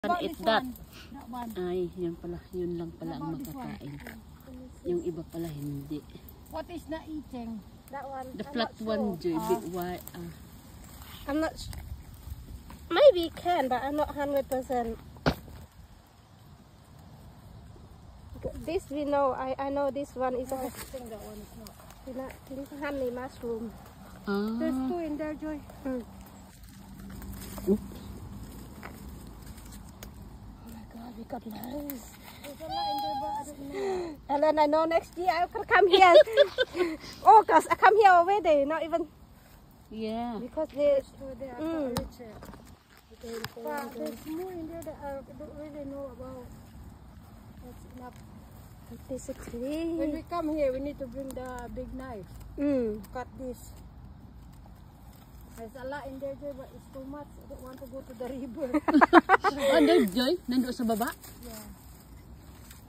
Eat that. Ay, yun pala. Yun lang pala ang makakain. Yung iba pala hindi. What is not eating? That one. The flat one, Joy. Why? I'm not. Maybe can, but I'm not 100%. This we know. I know this one is. I think that one is not. This honey mushroom. There's two in there, Joy. We got loads. There's a lot in there, but I don't know. And then I know next year I can come here. August, I come here already. Not even Yeah. because they. They are richer. But there's more in there that I don't really know about. That's enough. This is When we come here, we need to bring the big knife. Cut this. There's a lot in there, Joy, but it's too much. I don't want to go to the river. Ano, Joy? Nandun sa baba? Yeah.